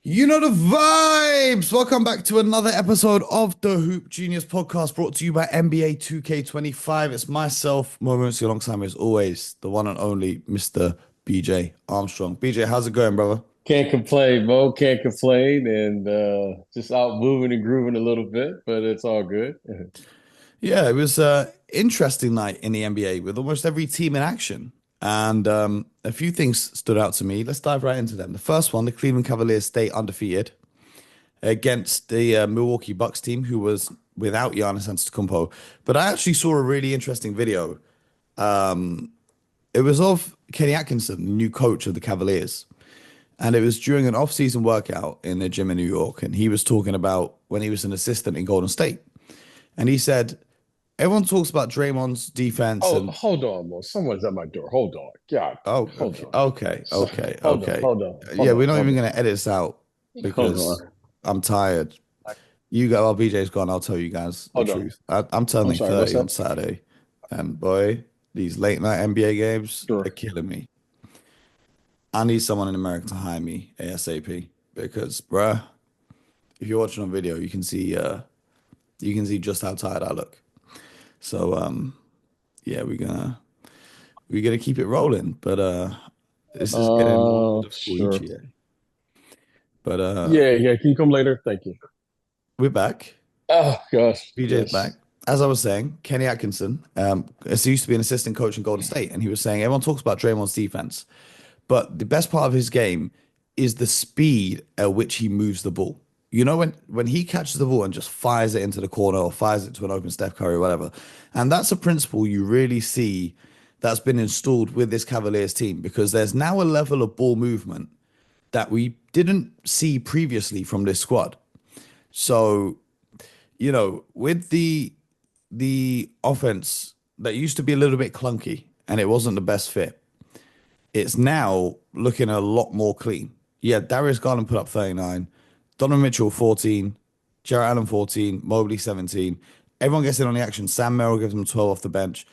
You know the vibes. Welcome back to another episode of the Hoop Genius podcast brought to you by NBA 2K25. It's myself, Mooncey, alongside me as always, the one and only Mr. BJ Armstrong. BJ, how's it going, brother? Can't complain, Mo. Can't complain, and just out moving and grooving a little bit, but it's all good. Yeah, it was an interesting night in the NBA with almost every team in action. And a few things stood out to me. Let's dive right into them. The first one, the Cleveland Cavaliers stay undefeated against the Milwaukee Bucks team, who was without Giannis Antetokounmpo. But I actually saw a really interesting video. It was of Kenny Atkinson, the new coach of the Cavaliers, and it was during an off-season workout in a gym in New York, and he was talking about when he was an assistant in Golden State, and he said everyone talks about Draymond's defense Oh, and hold on, Mo. Someone's at my door. Hold on. God, oh, hold okay, on. okay, So, okay, hold on, okay. hold on, hold Yeah, we're on, not hold even on, gonna edit this out hold because on. I'm tired. You go, while BJ's gone, I'll tell you guys the Hold on. truth. I'm I'm turning sorry. What's 30 on that? Saturday, and boy, these late night NBA games are Sure. killing me. I need someone in America to hire me ASAP because, bruh, if you're watching on video, you can see just how tired I look. So yeah, we're gonna keep it rolling, but this is getting more difficult each Sure. year. But Yeah, yeah. Can you come later? Thank you. we're back. Oh gosh, BJ's back. yes. As I was saying, Kenny Atkinson, he used to be an assistant coach in Golden State, and he was saying everyone talks about Draymond's defense, but the best part of his game is the speed at which he moves the ball. You know, when he catches the ball and just fires it into the corner or fires it to an open Steph Curry or whatever. And that's a principle you really see that's been installed with this Cavaliers team because there's now a level of ball movement that we didn't see previously from this squad. So, with the offense that used to be a little bit clunky and it wasn't the best fit, it's now looking a lot more clean. Yeah, Darius Garland put up 39, Donovan Mitchell 14, Jarrett Allen 14, Mobley 17. Everyone gets in on the action. Sam Merrill gives them 12 off the bench.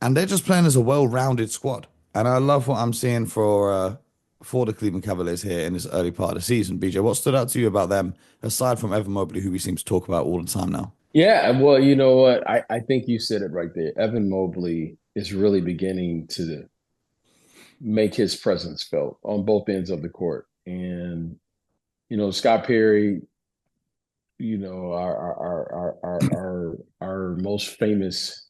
And they're just playing as a well-rounded squad. And I love what I'm seeing for the Cleveland Cavaliers here in this early part of the season. BJ, what stood out to you about them, aside from Evan Mobley, who we seem to talk about all the time now? Yeah, well, you know what? I think you said it right there. Evan Mobley is really beginning to make his presence felt on both ends of the court. And Scott Perry, our most famous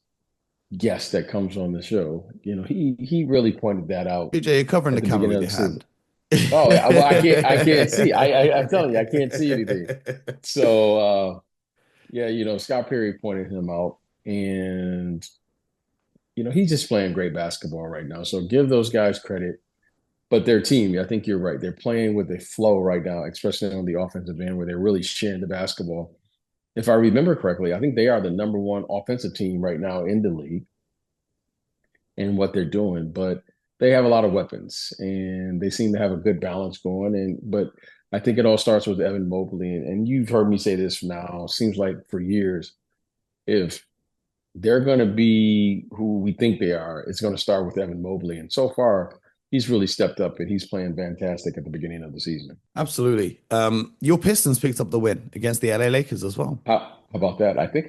guest that comes on the show, he really pointed that out BJ, you're covering the at the camera beginning with of your the season. hand. Oh yeah, well I can't see. I'm telling you, I can't see anything. So yeah, Scott Perry pointed him out, and he's just playing great basketball right now. So give those guys credit. But their team, I think you're right. They're playing with a flow right now, especially on the offensive end, where they're really sharing the basketball. If I remember correctly, I think they are the number one offensive team right now in the league in what they're doing. But they have a lot of weapons, and they seem to have a good balance going. But I think it all starts with Evan Mobley, and you've heard me say this now. Seems like for years, if they're going to be who we think they are, it's going to start with Evan Mobley. And so far, he's really stepped up and he's playing fantastic at the beginning of the season. Absolutely. Your Pistons picked up the win against the LA Lakers as well. How about that? I think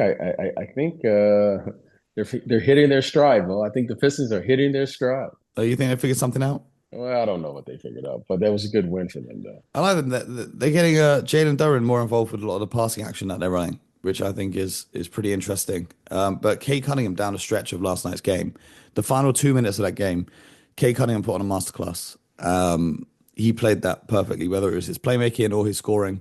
they're hitting their stride. Well, I think the Pistons are hitting their stride. You think they figured something out? Well, I don't know what they figured out, but that was a good win for them, though. I like them. They're getting Jalen Duren more involved with a lot of the passing action that they're running, which I think is pretty interesting. But Kate Cunningham down the stretch of last night's game, the final 2 minutes of that game, Kate Cunningham put on a masterclass. He played that perfectly, whether it was his playmaking or his scoring.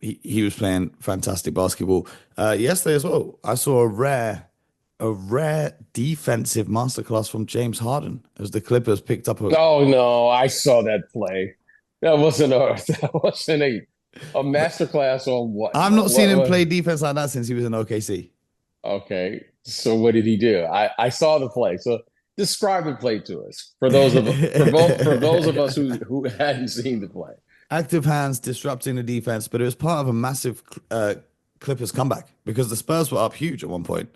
He was playing fantastic basketball. Yesterday as well, I saw a rare defensive masterclass from James Harden as the Clippers picked up a. Oh no, I saw that play. That wasn't a that wasn't a masterclass on what? I've not seen him play What? defense like that since he was in OKC. Okay, so what did he do? I saw the play. So describe the play to us for those of us who hadn't seen the play. Active hands disrupting the defense, but it was part of a massive Clippers comeback because the Spurs were up huge at one point.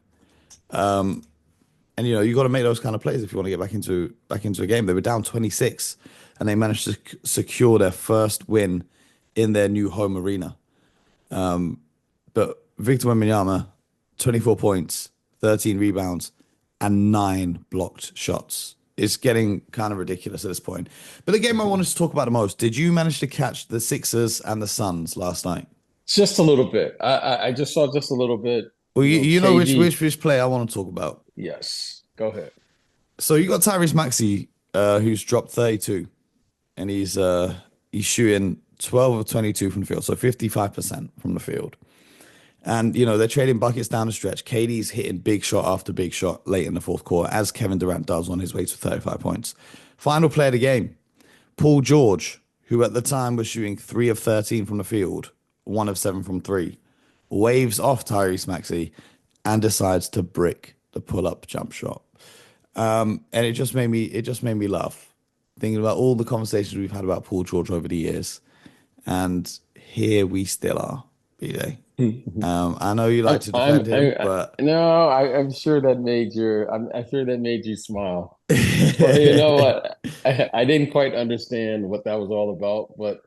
And you got to make those kind of plays if you want to get back into a game. They were down 26 and they managed to secure their first win in their new home arena. But Victor Wembanyama, 24 points, 13 rebounds, and 9 blocked shots. It's getting kind of ridiculous at this point. But the game I wanted to talk about the most, did you manage to catch the Sixers and the Suns last night? Just a little bit. I just saw just a little bit. Well, you know which KD. which play I want to talk about. Yes. Go ahead. So you got Tyrese Maxey, who's dropped 32, and he's shooting 12 of 22 from the field, so 55% from the field. And they're trading buckets down the stretch. KD's hitting big shot after big shot late in the fourth quarter, as Kevin Durant does on his way to 35 points. Final play of the game, Paul George, who at the time was shooting 3 of 13 from the field, 1 of 7 from three, waves off Tyrese Maxey and decides to brick the pull-up jump shot. And it just made me laugh, thinking about all the conversations we've had about Paul George over the years, and here we still are, BJ. I know you like to defend him, but no, I'm sure that I'm sure that made you smile. Well, you know what? I didn't quite understand what that was all about, but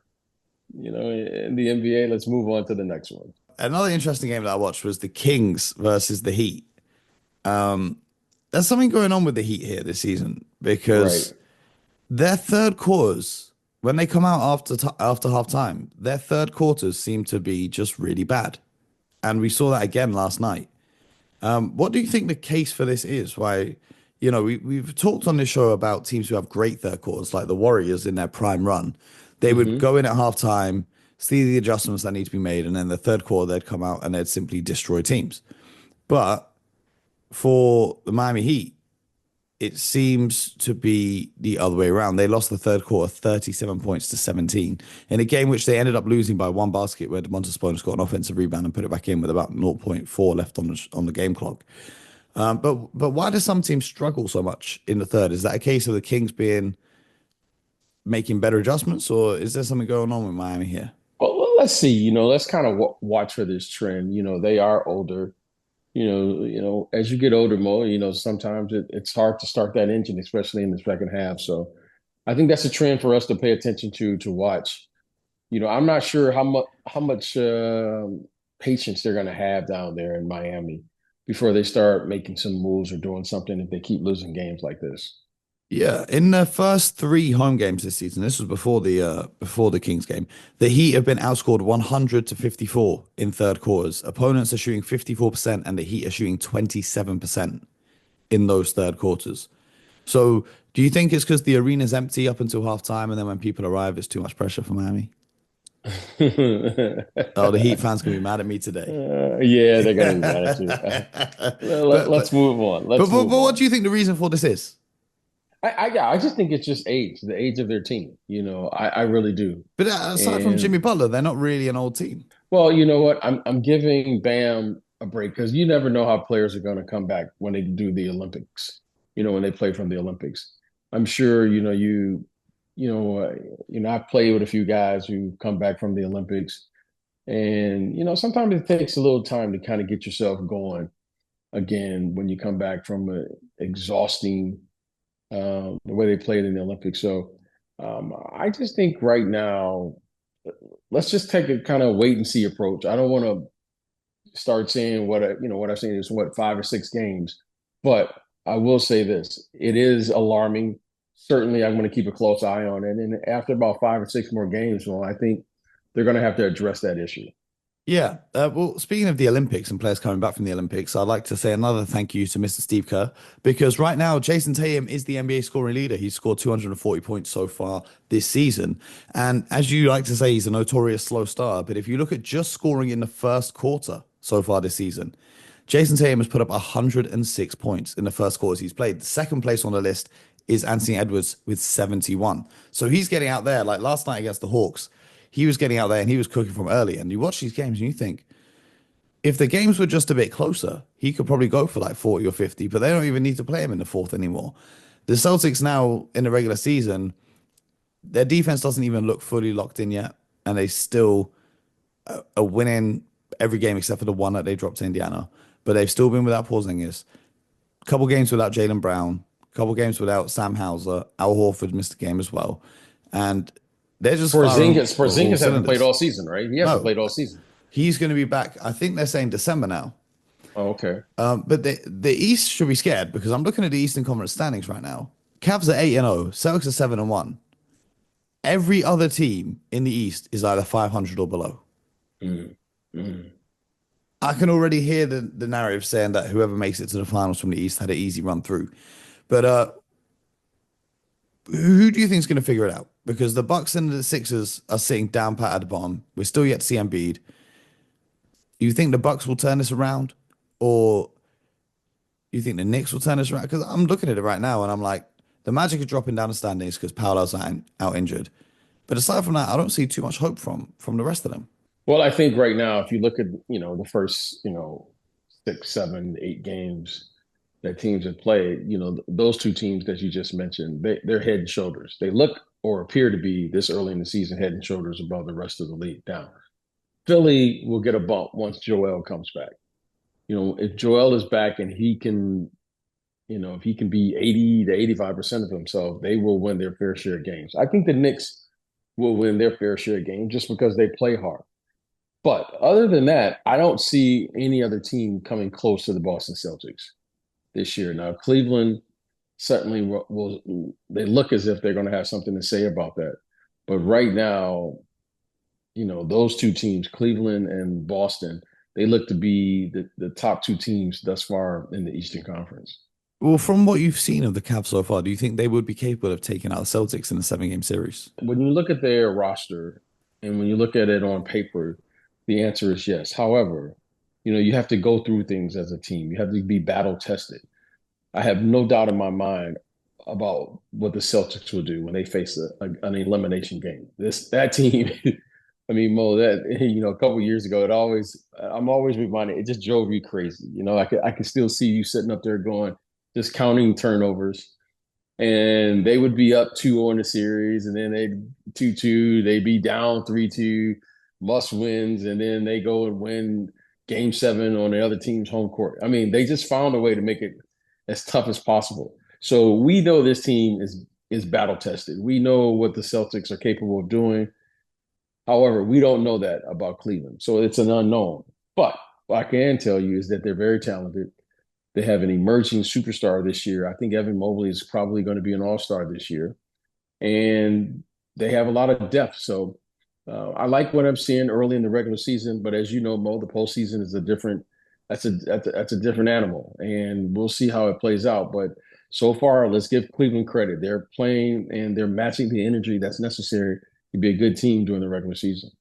in the NBA, let's move on to the next one. another interesting game that I watched was the Kings versus the Heat. There's something going on with the Heat here this season Right. because their third quarters, when they come out after half time, their third quarters seem to be just really bad, and we saw that again last night. What do you think the case for this is? Why, we've talked on this show about teams who have great third quarters, like the Warriors in their prime run. They would Hmm. go in at halftime, see the adjustments that need to be made, and then the third quarter they'd come out and they'd simply destroy teams. But for the Miami Heat, it seems to be the other way around. They lost the third quarter 37 points to 17 in a game which they ended up losing by one basket where DeMontis Sabonis got an offensive rebound and put it back in with about zero point 0.4 left on the game clock. But why do some teams struggle so much in the third? Is that a case of the Kings being making better adjustments, or is there something going on with Miami here? Well, let's see. Let's kind of w watch for this trend. They are older. As you get older, Mo, sometimes it's hard to start that engine, especially in the second half. So I think that's a trend for us to pay attention to watch. I'm not sure how much patience they're going to have down there in Miami before they start making some moves or doing something if they keep losing games like this. Yeah, in the first three home games this season, this was before the Kings game, the Heat have been outscored 100 to 54 in third quarters. Opponents are shooting 54%, and the Heat are shooting 27% in those third quarters. So, do you think it's because the arena's empty up until halftime, and then when people arrive, it's too much pressure for Miami? Oh, the Heat fans can be mad at me today. Yeah, they're going to be mad at you. but Let's but move on. but Let's but, move but what on. do you think the reason for this is? Yeah, I just think it's just age, the age of their team. I really do. But aside from Jimmy And Butler, they're not really an old team. well, you know what? I'm giving Bam a break because you never know how players are going to come back when they do the Olympics. When they play from the Olympics. I'm sure you know uh, I played with a few guys who come back from the Olympics, and sometimes it takes a little time to kind of get yourself going again when you come back from a exhausting the way they played in the Olympics. So I just think right now, let's just take a kind of wait and see approach. I don't want to start saying what I've seen is what 5 or 6 games, but I will say this: it is alarming. Certainly, I'm going to keep a close eye on it. And after about 5 or 6 more games, well, I think they're going to have to address that issue. Yeah. Well, speaking of the Olympics and players coming back from the Olympics, I'd like to say another thank you to Mr. Steve Kerr because right now, Jason Tatum is the NBA scoring leader. He's scored 240 points so far this season. And as you like to say, he's a notorious slow starter. But if you look at just scoring in the first quarter so far this season, Jason Tatum has put up 106 points in the first quarters he's played. The second place on the list is Anthony Edwards with 71. So he's getting out there. Like last night against the Hawks, he was getting out there and he was cooking from early. And you watch these games and you think, if the games were just a bit closer, he could probably go for like 40 or 50, but they don't even need to play him in the fourth anymore. The Celtics now in the regular season, their defense doesn't even look fully locked in yet. And they still are winning every game except for the one that they dropped to Indiana. But they've still been without Porzingis. Couple games without Jalen Brown. Couple games without Sam Hauser. Al Horford missed the game as well. and they're just firing on all Porzingis hasn't played cylinders. all season, right? He hasn't No, played all season. he's going to be back. I think they're saying December now. Oh, okay. But the East should be scared because I'm looking at the Eastern Conference standings right now. Cavs are 8-0, Celtics are 7-1. Every other team in the East is either 500 or below. Mm, mm. I can already hear the narrative saying that whoever makes it to the finals from the East had an easy run through. But who do you think is going to figure it out? Because the Bucks and the Sixers are sitting down pat at the bottom. We're still yet to see Embiid. You think the Bucks will turn this around, or you think the Knicks will turn this around? Because I'm looking at it right now and I'm like, the Magic are dropping down the standings because Paolo's out injured. But aside from that, I don't see too much hope from the rest of them. Well, I think right now, if you look at, the first, 6, 7, 8 games that teams have played, those two teams that you just mentioned, they're head and shoulders. They look or appear to be this early in the season head and shoulders above the rest of the league. Now, Philly will get a bump once Joel comes back. If Joel is back and he can, if he can be 80 to 85% of himself, they will win their fair share of games. I think the Knicks will win their fair share of games just because they play hard. But other than that, I don't see any other team coming close to the Boston Celtics this year. Now, Cleveland certainly they look as if they're going to have something to say about that. But right now, those two teams, Cleveland and Boston, they look to be the top two teams thus far in the Eastern Conference. Well, from what you've seen of the Cavs so far, do you think they would be capable of taking out the Celtics in a 7 game series? When you look at their roster and when you look at it on paper, the answer is yes. However, you have to go through things as a team. You have to be battle tested. I have no doubt in my mind about what the Celtics will do when they face an elimination game. That team, I mean, Mo, that a couple years ago, I'm always reminded, it just drove you crazy. I can still see you sitting up there going, just counting turnovers, and they would be up 2 on the series, and then they 2-2, they'd be down 3-2, must wins, and then they go and win game 7 on the other team's home court. I mean, they just found a way to make it as tough as possible. So we know this team is battle tested. We know what the Celtics are capable of doing. However, we don't know that about Cleveland. So it's an unknown. But what I can tell you is that they're very talented. They have an emerging superstar this year. I think Evan Mobley is probably going to be an all-star this year. And they have a lot of depth. So I like what I'm seeing early in the regular season. But as you know, Mo, the postseason is that's a different animal. And we'll see how it plays out. But so far, let's give Cleveland credit. They're playing and they're matching the energy that's necessary to be a good team during the regular season.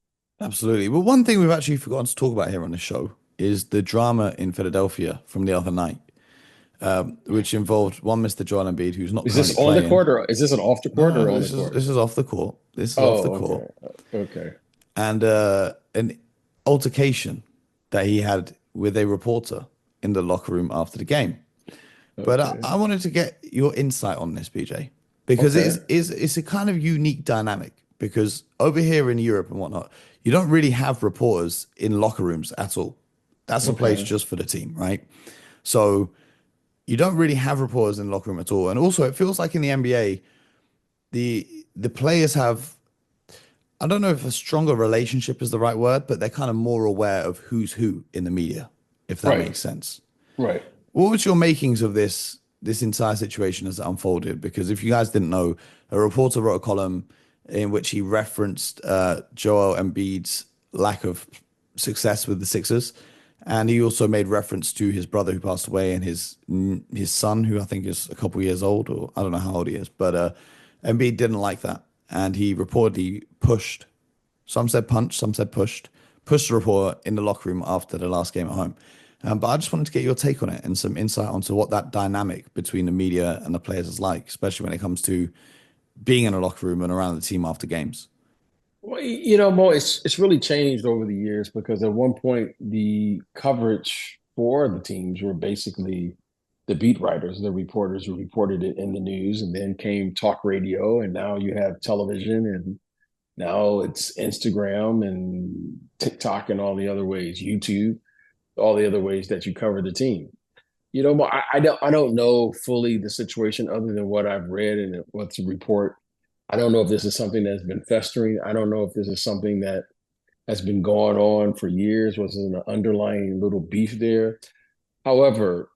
Absolutely. But one thing we've actually forgotten to talk about here on the show is the drama in Philadelphia from the other night, which involved one Mr. Joel Embiid, who's not Is currently this on the playing. court or is this an off the No, court no, or no, on the this is court? this is off the court. This is off the Oh, court. okay. And an altercation that he had with a reporter in the locker room after the game. But Okay. I wanted to get your insight on this, BJ, because Okay. it's a kind of unique dynamic. Because over here in Europe and whatnot, you don't really have reporters in locker rooms at all. That's a place Okay. just for the team, right? So you don't really have reporters in the locker room at all. And also, it feels like in the NBA, the players have, I don't know if a stronger relationship is the right word, but they're kind of more aware of who's who in the media, if that Right. makes sense. Right. What was your makings of this entire situation as it unfolded? Because if you guys didn't know, a reporter wrote a column in which he referenced Joel Embiid's lack of success with the Sixers, and he also made reference to his brother who passed away and his son, who I think is a couple years old, or I don't know how old he is, but Embiid didn't like that, and he reportedly pushed. Some said punched, some said pushed the reporter in the locker room after the last game at home. But I just wanted to get your take on it and some insight onto what that dynamic between the media and the players is like, especially when it comes to being in a locker room and around the team after games. Well, Mo, it's really changed over the years because at one point the coverage for the teams were basically the beat writers, the reporters who reported it in the news, and then came talk radio, and now you have television, and now it's Instagram and TikTok and all the other ways, YouTube, all the other ways that you cover the team. Mo, I don't know fully the situation other than what I've read and what's a report. I don't know if this is something that's been festering. I don't know if this is something that has been going on for years. Was an underlying little beef there? However,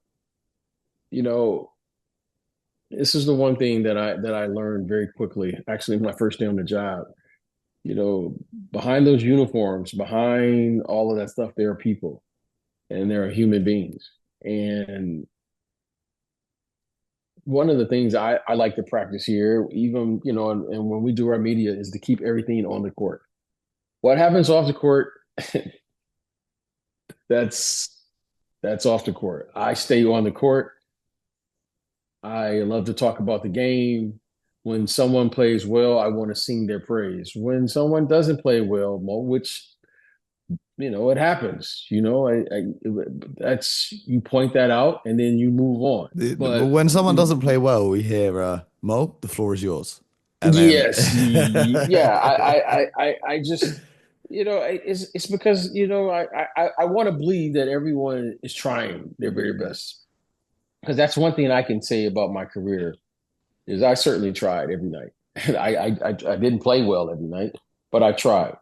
you know, this is the one thing that I learned very quickly, actually, my first day on the job. You know, behind those uniforms, behind all of that stuff, there are people and there are human beings. And one of the things I like to practice here, even, and when we do our media, is to keep everything on the court. What happens off the court, that's that's off the court. I stay on the court. I love to talk about the game. When someone plays well, I want to sing their praise. When someone doesn't play well, which it happens. That's you point that out and then you move on. But When someone doesn't play well, we hear, Mo, the floor is yours. And then yes, yeah, I just, it's because I want to believe that everyone is trying their very best, because that's one thing I can say about my career is I certainly tried every night. I didn't play well every night, but I tried.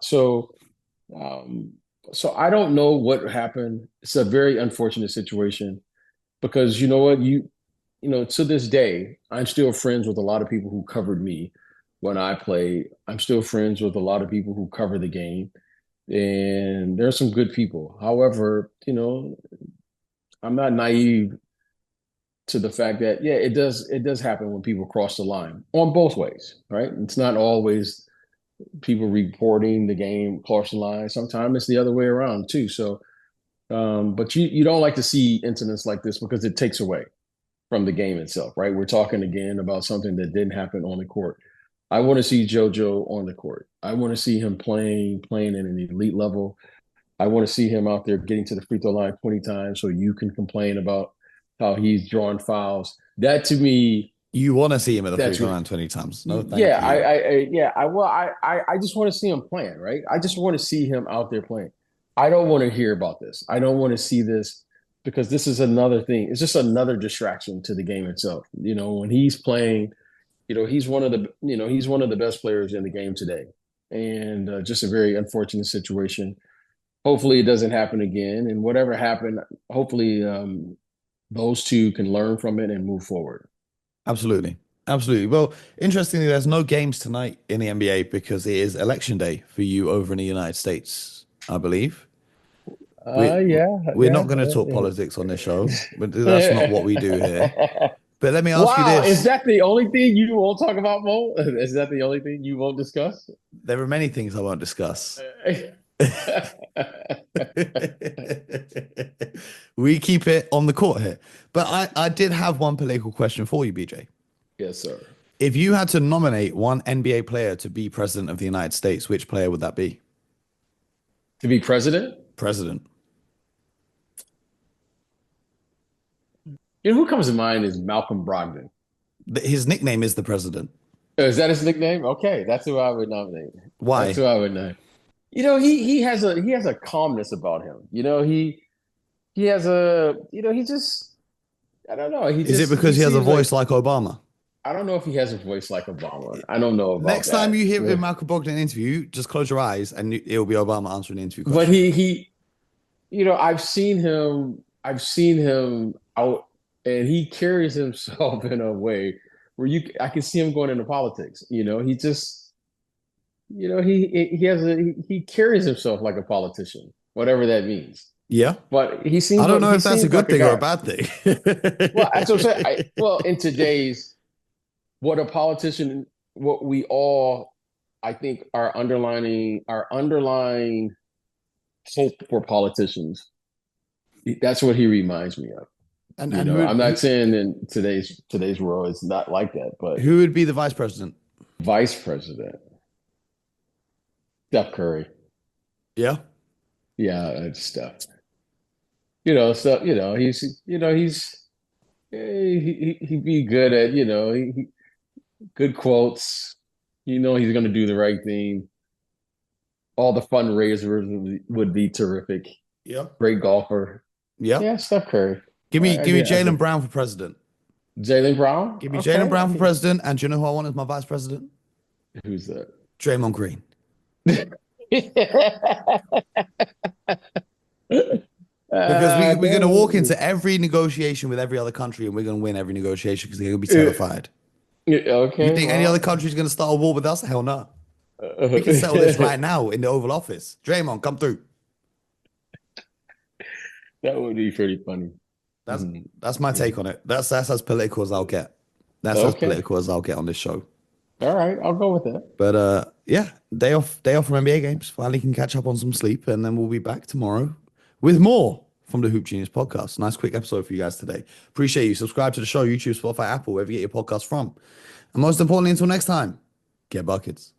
Um, so I don't know what happened. It's a very unfortunate situation because you know what to this day, I'm still friends with a lot of people who covered me when I played. I'm still friends with a lot of people who cover the game, and there's some good people. However, I'm not naive to the fact that yeah, it does happen when people cross the line on both ways, right? It's not always people reporting the game cross the line. Sometimes it's the other way around too. So, but you don't like to see incidents like this because it takes away from the game itself, right? We're talking again about something that didn't happen on the court. I want to see JoJo on the court. I want to see him playing at an elite level. I want to see him out there getting to the free throw line 20 times so you can complain about how he's drawing fouls. That to me, you want to see him at the free that's throw what, line 20 times. No, thank yeah, you. I just want to see him playing, right? I just want to see him out there playing. I don't want to hear about this. I don't want to see this because this is another thing. It's just another distraction to the game itself. When he's playing, he's one of the best players in the game today, and just a very unfortunate situation. Hopefully, it doesn't happen again, and whatever happened, hopefully, those two can learn from it and move forward. Absolutely. Absolutely. Well, interestingly, there's no games tonight in the NBA because it is election day for you over in the United States, I believe. We Yeah, we're yeah. not going to talk politics on this show, but that's not what we do here. But let me ask you Wow, is this. that the only thing you won't talk about, Mo? Is that the only thing you won't discuss? There are many things I won't discuss. We keep it on the court here. But I did have one political question for you, BJ. Yes, sir. If you had to nominate one NBA player to be president of the United States, which player would that be? To be president? President. Who comes to mind is Malcolm Brogdon. His nickname is the president. Is that his nickname? Okay, that's who I would nominate. That's Why? who I would know. He has a calmness about him. He has he just I don't know. Is it because He he has a seems like voice like Obama? I don't know if he has a voice like Obama. I don't know about Next time that. you hear Yeah. a Malcolm Brogdon interview, just close your eyes and it'll be Obama answering the interview But question. I've seen him out, and he carries himself in a way where I can see him going into politics. He just, he carries himself like a politician, whatever that means. Yeah. But I don't know he if that's a seems good like a thing or a guy. bad thing. Well, that's what I'm saying. Well, in today's what a politician, what we all, I think, our underlying hope for politicians. That's what he reminds me of. And I'm not saying in today's world it's not like that, but who would be the vice president? vice president, Steph Curry. Yeah. Yeah, it's Steph. So he'd be good at good quotes. He's going to do the right thing. All the fundraisers would be terrific. Yeah. Great golfer. Yeah. Yeah, Steph Curry. Give me I, I give me get, I Jaylen get Brown for president. Jaylen Brown. Give me Jaylen Okay, Brown for president. And do you know who I want as my vice president? Who's that? Draymond Green. Because we're going to walk into every negotiation with every other country and we're going to win every negotiation because they're going to be terrified. You Okay, think any other well, country is going to start a war with us? Hell no. We can settle this that right now in the Oval Office. Draymond, come through. would be pretty funny. That's Mhm. that's my take on it. That's as political as I'll get. That's as Okay, political as I'll get on this show. all right, I'll go with that. But yeah, day off from NBA games. Finally can catch up on some sleep, and then we'll be back tomorrow with more from the Hoop Genius podcast. Nice quick episode for you guys today. Appreciate you. Subscribe to the show, YouTube, Spotify, Apple, wherever you get your podcast from. And most importantly, until next time, get buckets.